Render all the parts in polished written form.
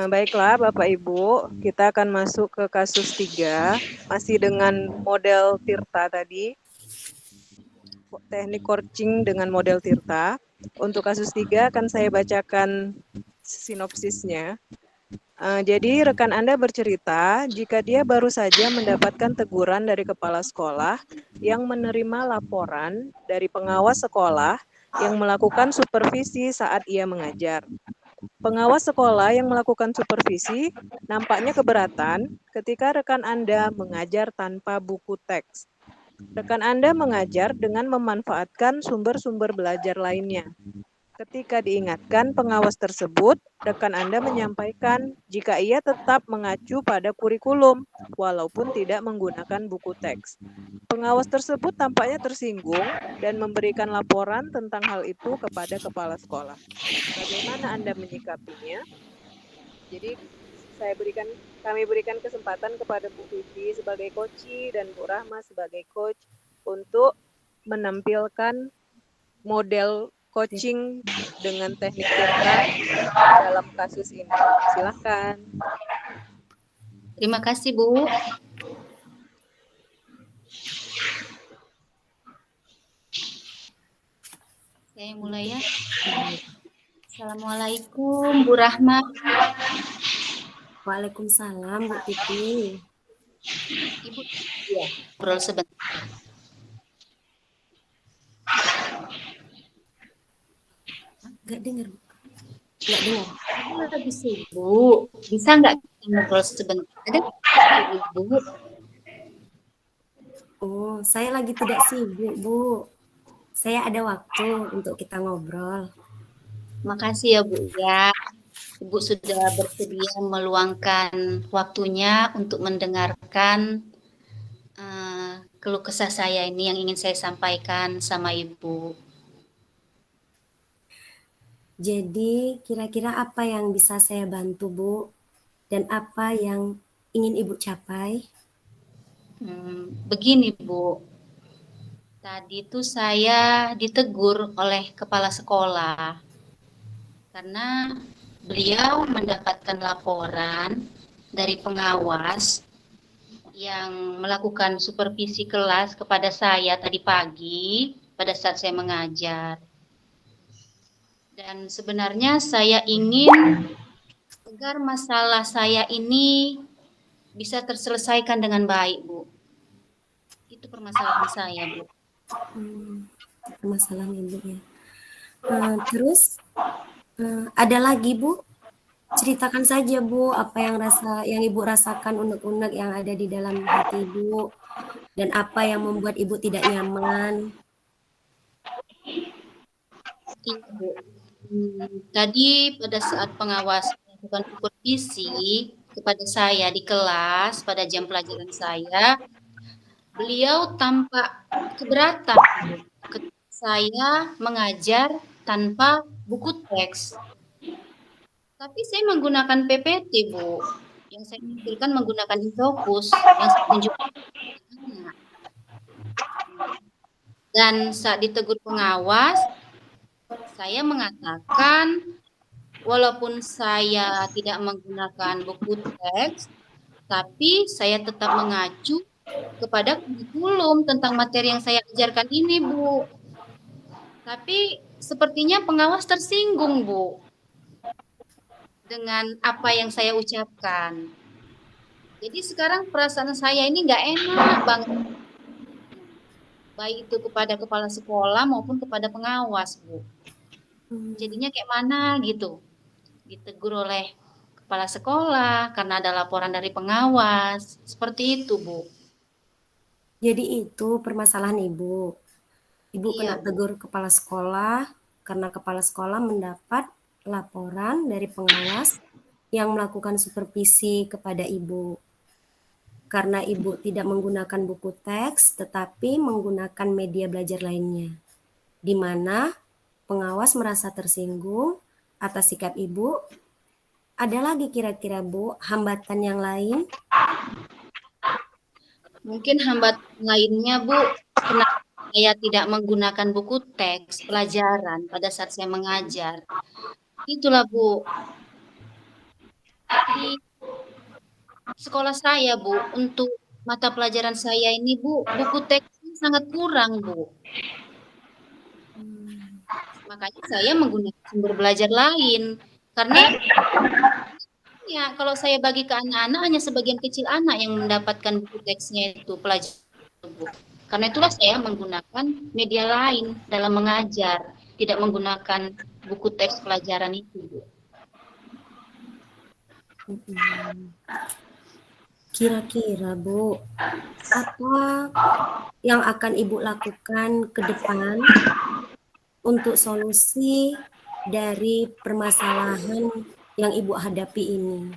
Baiklah Bapak Ibu, kita akan masuk ke kasus 3, masih dengan model Tirta tadi, teknik coaching dengan model Tirta. Untuk kasus 3 akan saya bacakan sinopsisnya. Jadi rekan Anda bercerita jika dia baru saja mendapatkan teguran dari kepala sekolah yang menerima laporan dari pengawas sekolah yang melakukan supervisi saat ia mengajar. Pengawas sekolah yang melakukan supervisi nampaknya keberatan ketika rekan Anda mengajar tanpa buku teks. Rekan Anda mengajar dengan memanfaatkan sumber-sumber belajar lainnya. Ketika diingatkan pengawas tersebut, rekan Anda menyampaikan jika ia tetap mengacu pada kurikulum, walaupun tidak menggunakan buku teks. Pengawas tersebut tampaknya tersinggung dan memberikan laporan tentang hal itu kepada kepala sekolah. Bagaimana Anda menyikapinya? Jadi kami berikan kesempatan kepada Bu Vivi sebagai coach dan Bu Rahma sebagai coach untuk menampilkan model coaching dengan teknik Tirta dalam kasus ini. Silakan. Terima kasih, Bu. Saya mulai ya. Assalamualaikum, Bu Rahma. Waalaikumsalam, Bu Titi. Ibu, ya, ngobrol sebentar. Nggak dengar, Bu. Nggak dengar. Ibu lagi sibuk. Bisa nggak kita ngobrol sebentar? Ada Ibu? Oh, saya lagi tidak sibuk, Bu. Saya ada waktu untuk kita ngobrol. Makasih ya, Bu. Ya, Ibu sudah bersedia meluangkan waktunya untuk mendengarkan keluh kesah saya ini yang ingin saya sampaikan sama Ibu. Jadi, kira-kira apa yang bisa saya bantu, Bu? Dan apa yang ingin Ibu capai? Begini, Bu. Tadi tuh saya ditegur oleh kepala sekolah karena beliau mendapatkan laporan dari pengawas yang melakukan supervisi kelas kepada saya tadi pagi pada saat saya mengajar. Dan sebenarnya saya ingin agar masalah saya ini bisa terselesaikan dengan baik, Bu. Itu permasalahan saya, Bu. Permasalahan Ibu ya. Terus ada lagi, Bu? Ceritakan saja, Bu, apa yang Ibu rasakan, unek-unek yang ada di dalam hati Ibu, dan apa yang membuat Ibu tidak nyaman. Iya, Bu. Tadi pada saat pengawas melakukan supervisi kepada saya di kelas pada jam pelajaran saya, beliau tampak keberatan ketika saya mengajar tanpa buku teks. Tapi saya menggunakan PPT, Bu. Yang saya tampilkan menggunakan Infokus yang saya tunjukkan. Dan saat ditegur pengawas, saya mengatakan walaupun saya tidak menggunakan buku teks, tapi saya tetap mengacu kepada kurikulum tentang materi yang saya ajarkan ini, Bu. Tapi sepertinya pengawas tersinggung, Bu, dengan apa yang saya ucapkan. Jadi sekarang perasaan saya ini nggak enak banget. Baik itu kepada kepala sekolah maupun kepada pengawas, Bu. Jadinya kayak mana gitu. Ditegur oleh kepala sekolah karena ada laporan dari pengawas. Seperti itu, Bu. Jadi itu permasalahan Ibu. Ibu Iya, kena Bu. tegur kepala sekolah karena kepala sekolah mendapat laporan dari pengawas yang melakukan supervisi kepada Ibu. Karena Ibu tidak menggunakan buku teks, tetapi menggunakan media belajar lainnya, di mana pengawas merasa tersinggung atas sikap Ibu. Ada lagi kira-kira, Bu, hambatan yang lain? Mungkin hambatan lainnya, Bu, kenapa saya tidak menggunakan buku teks pelajaran pada saat saya mengajar. Itulah, Bu. di sekolah saya, Bu, untuk mata pelajaran saya ini, Bu, buku teksnya sangat kurang, Bu. Makanya saya menggunakan sumber belajar lain. Karena ya, kalau saya bagi ke anak-anak, hanya sebagian kecil anak yang mendapatkan buku teksnya itu pelajaran, Bu. Karena itulah saya menggunakan media lain dalam mengajar, tidak menggunakan buku teks pelajaran itu, Bu. Kira-kira Bu, apa yang akan Ibu lakukan ke depan untuk solusi dari permasalahan yang Ibu hadapi ini?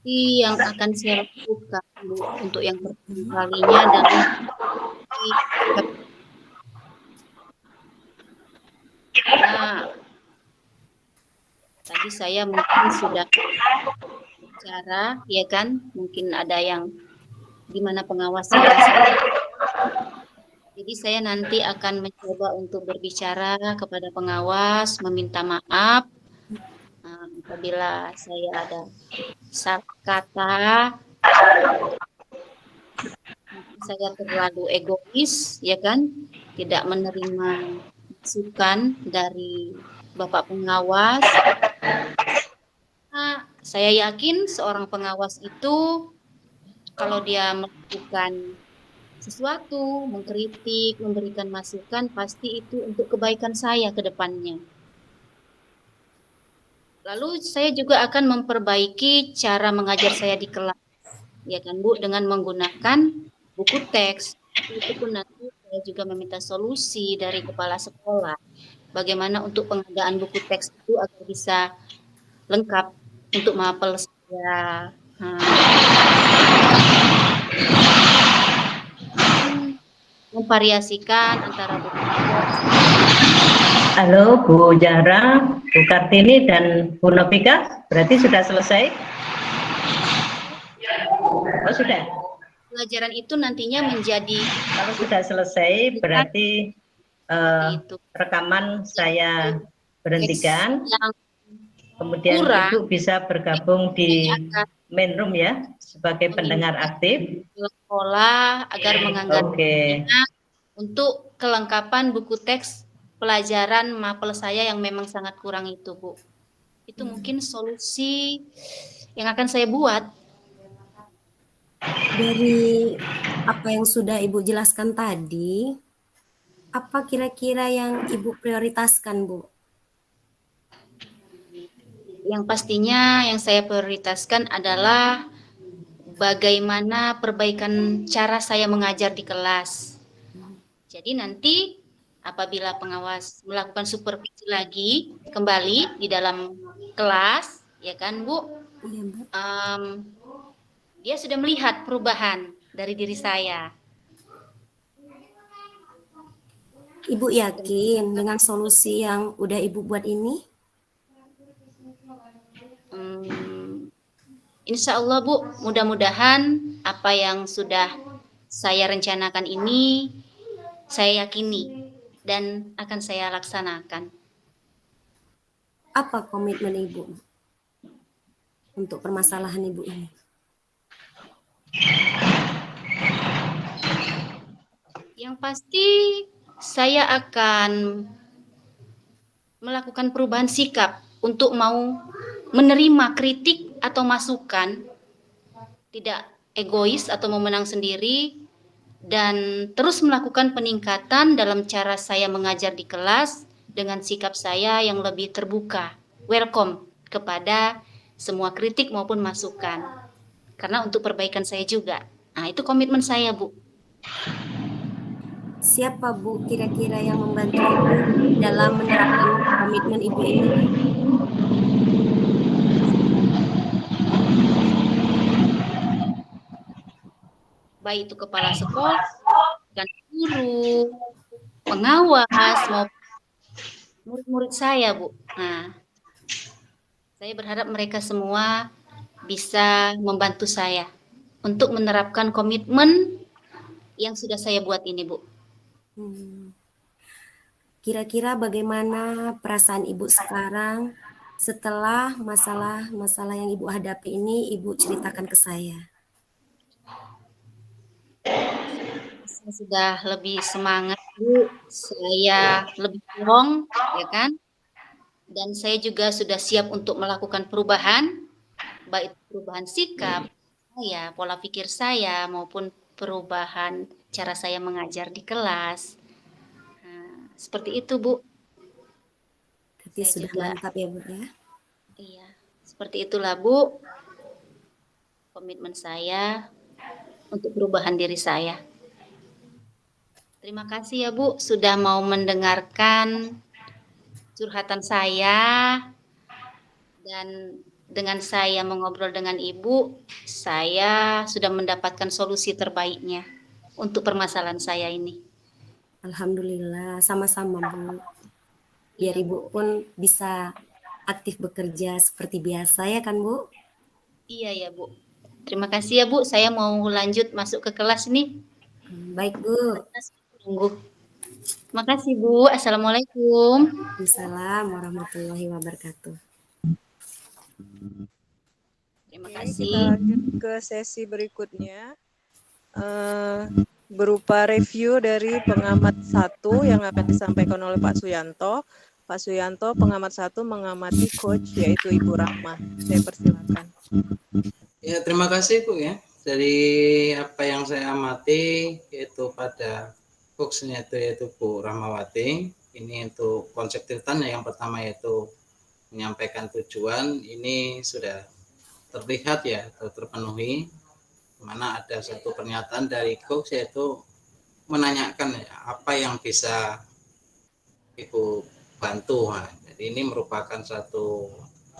Yang akan saya lakukan, Bu, untuk yang pertama kalinya adalah tadi saya mungkin sudah bicara, ya kan? Mungkin ada yang gimana pengawas saya. Jadi saya nanti akan mencoba untuk berbicara kepada pengawas, meminta maaf apabila saya ada salah kata, saya terlalu egois, ya kan? Tidak menerima masukan dari Bapak pengawas. Nah, saya yakin seorang pengawas itu kalau dia melakukan sesuatu, mengkritik, memberikan masukan, pasti itu untuk kebaikan saya ke depannya. Lalu saya juga akan memperbaiki cara mengajar saya di kelas, ya kan Bu, dengan menggunakan buku teks. Itu pun nanti saya juga meminta solusi dari kepala sekolah, bagaimana untuk pengadaan buku teks itu agar bisa lengkap untuk mapel saya. Memvariasikan antara buku teks. Halo Bu Zahra, Bu Kartini, dan Bu Novika, berarti sudah selesai? Oh sudah? Pelajaran itu nantinya menjadi, kalau sudah selesai berarti rekaman saya berhentikan, kemudian Ibu bisa bergabung di main room ya, sebagai pendengar aktif sekolah agar menganggarkan untuk kelengkapan buku teks pelajaran mapel saya yang memang sangat kurang itu, Bu. Itu mungkin solusi yang akan saya buat. Dari apa yang sudah Ibu jelaskan tadi, apa kira-kira yang Ibu prioritaskan, Bu? Yang pastinya yang saya prioritaskan adalah bagaimana perbaikan cara saya mengajar di kelas. Jadi nanti apabila pengawas melakukan supervisi lagi kembali di dalam kelas, ya kan Bu, dia sudah melihat perubahan dari diri saya. Ibu yakin dengan solusi yang udah Ibu buat ini? Insya Allah Bu, mudah-mudahan apa yang sudah saya rencanakan ini saya yakini dan akan saya laksanakan. Apa komitmen Ibu untuk permasalahan Ibu ini? Yang pasti saya akan melakukan perubahan sikap untuk mau menerima kritik atau masukan, tidak egois atau mau menang sendiri, dan terus melakukan peningkatan dalam cara saya mengajar di kelas dengan sikap saya yang lebih terbuka, welcome kepada semua kritik maupun masukan. Karena untuk perbaikan saya juga. Nah, itu komitmen saya, Bu. Siapa Bu kira-kira yang membantu Ibu dalam menerapkan komitmen Ibu ini? Baik itu kepala sekolah, dan guru, pengawas, maupun murid-murid saya, Bu. Nah, saya berharap mereka semua bisa membantu saya untuk menerapkan komitmen yang sudah saya buat ini, Bu. Kira-kira bagaimana perasaan Ibu sekarang Setelah masalah-masalah yang Ibu hadapi ini, Ibu ceritakan ke saya. Saya sudah lebih semangat, Bu. Saya lebih plong, ya kan? Dan saya juga sudah siap untuk melakukan perubahan, baik perubahan sikap saya, pola pikir saya, maupun perubahan cara saya mengajar di kelas. Nah, seperti itu, Bu. Berarti Saya sudah juga, mantap ya Bu ya. iya, seperti itulah, Bu, komitmen saya untuk perubahan diri saya. Terima kasih ya, Bu, sudah mau mendengarkan curhatan saya, dan dengan saya mengobrol dengan Ibu, saya sudah mendapatkan solusi terbaiknya untuk permasalahan saya ini. Alhamdulillah, sama-sama Bu. Biar Iya, Ibu pun bisa aktif bekerja seperti biasa ya kan Bu? iya ya, Bu. Terima kasih ya, Bu. Saya mau lanjut masuk ke kelas nih. Baik Bu. Tunggu. Terima kasih, Bu. Assalamualaikum. Waalaikumsalam warahmatullahi wabarakatuh. Terima Oke, kasih. kita lanjut ke sesi berikutnya. Berupa review dari pengamat 1 yang akan disampaikan oleh Pak Suyanto. Pak Suyanto, pengamat 1, mengamati coach yaitu Ibu Rahma. Saya persilakan. Ya, terima kasih Bu ya. Dari apa yang saya amati yaitu pada coachnya yaitu Bu Rahmawati. Ini untuk konsep tirtannya yang pertama yaitu menyampaikan tujuan, ini sudah terlihat ya atau terpenuhi, mana ada satu pernyataan dari coach yaitu menanyakan ya, apa yang bisa Ibu bantu. Nah, jadi ini merupakan satu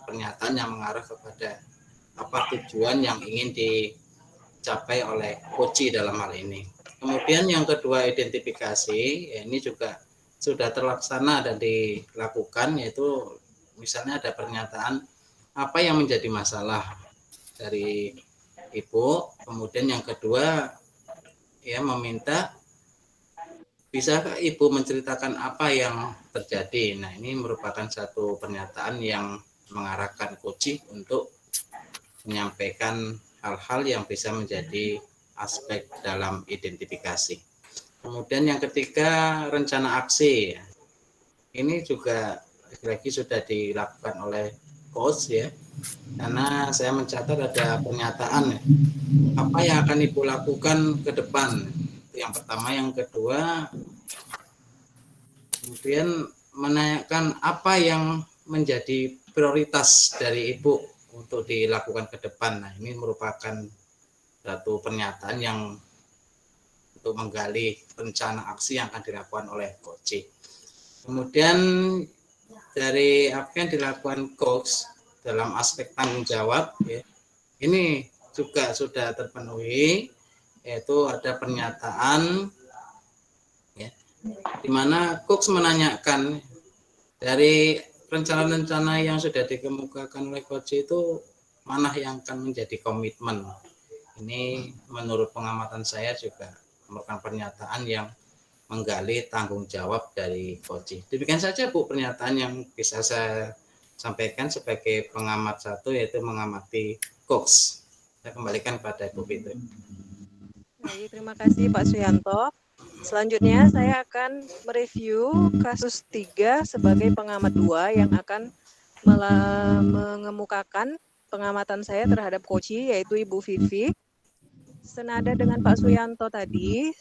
pernyataan yang mengarah kepada apa tujuan yang ingin dicapai oleh coach dalam hal ini. Kemudian yang kedua, identifikasi, ya ini juga sudah terlaksana dan dilakukan, yaitu misalnya ada pernyataan apa yang menjadi masalah dari Ibu. Kemudian yang kedua, ya meminta bisakah Ibu menceritakan apa yang terjadi. Nah, ini merupakan satu pernyataan yang mengarahkan coach untuk menyampaikan hal-hal yang bisa menjadi aspek dalam identifikasi. Kemudian yang ketiga, rencana aksi. Ini juga lagi sudah dilakukan oleh coach ya, karena saya mencatat ada pernyataan ya, apa yang akan Ibu lakukan ke depan. Yang pertama, yang kedua, kemudian menanyakan apa yang menjadi prioritas dari Ibu untuk dilakukan ke depan. Nah, ini merupakan satu pernyataan yang untuk menggali rencana aksi yang akan dilakukan oleh coach. Kemudian dari apa yang dilakukan coach dalam aspek tanggung jawab, ya, ini juga sudah terpenuhi, yaitu ada pernyataan ya, di mana coach menanyakan dari rencana-rencana yang sudah dikemukakan oleh coach itu mana yang akan menjadi komitmen. Ini menurut pengamatan saya juga merupakan pernyataan yang menggali tanggung jawab dari coach. Demikian saja Bu pernyataan yang bisa saya sampaikan sebagai pengamat 1, yaitu mengamati coach. Saya kembalikan pada Ibu Fitri. Baik, terima kasih Pak Suyanto. Selanjutnya saya akan mereview kasus 3 sebagai pengamat 2 yang akan mengemukakan pengamatan saya terhadap coach yaitu Ibu Vivi. Senada dengan Pak Suyanto tadi,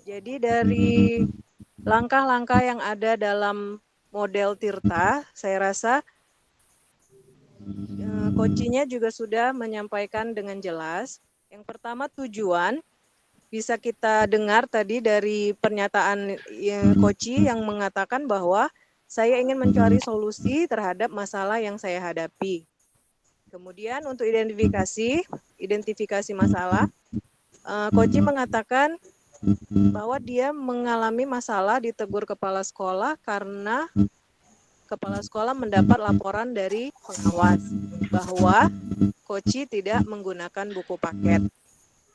jadi dari langkah-langkah yang ada dalam model Tirta, saya rasa coach-nya juga sudah menyampaikan dengan jelas. Yang pertama, tujuan. Bisa kita dengar tadi dari pernyataan coach yang mengatakan bahwa saya ingin mencari solusi terhadap masalah yang saya hadapi. Kemudian untuk identifikasi masalah, coach mengatakan bahwa dia mengalami masalah ditegur kepala sekolah karena kepala sekolah mendapat laporan dari pengawas bahwa coach tidak menggunakan buku paket,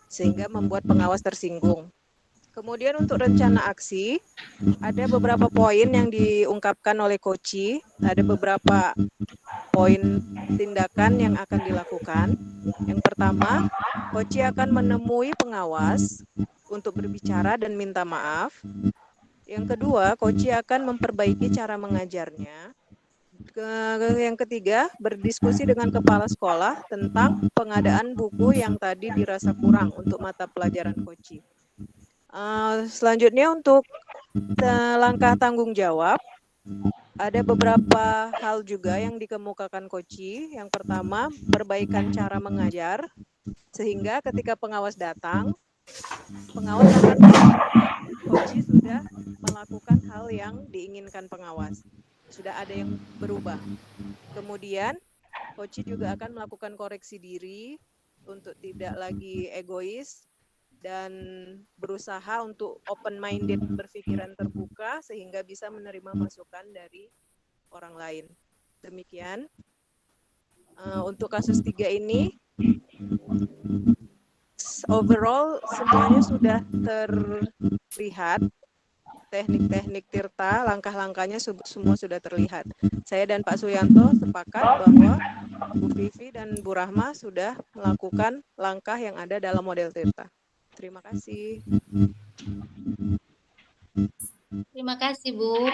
sehingga membuat pengawas tersinggung. Kemudian untuk rencana aksi, ada beberapa poin yang diungkapkan oleh Koci, ada beberapa poin tindakan yang akan dilakukan. Yang pertama, Koci akan menemui pengawas untuk berbicara dan minta maaf. Yang kedua, Koci akan memperbaiki cara mengajarnya. Yang ketiga, berdiskusi dengan kepala sekolah tentang pengadaan buku yang tadi dirasa kurang untuk mata pelajaran Koci. Selanjutnya untuk langkah tanggung jawab, ada beberapa hal juga yang dikemukakan Koci. Yang pertama, perbaikan cara mengajar, sehingga ketika pengawas datang, pengawas akan tahu Koci sudah melakukan hal yang diinginkan pengawas. Sudah ada yang berubah. Kemudian, Koci juga akan melakukan koreksi diri untuk tidak lagi egois, dan berusaha untuk open-minded, berpikiran terbuka, sehingga bisa menerima masukan dari orang lain. Demikian. Untuk kasus 3 ini, overall semuanya sudah terlihat. Teknik-teknik Tirta, langkah-langkahnya semua sudah terlihat. Saya dan Pak Suyanto sepakat bahwa Bu Vivi dan Bu Rahma sudah melakukan langkah yang ada dalam model Tirta. Terima kasih. Terima kasih, Bu.